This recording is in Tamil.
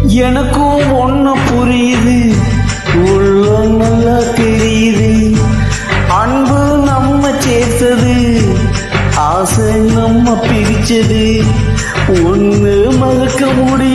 எனக்கும் ஒண்ணு புரியுது, உள்ள நல்லா தெரியுது. அன்பு நம்ம சேர்த்தது, ஆசை நம்ம பிரிச்சது. ஒண்ணு மறக்க முடியும்.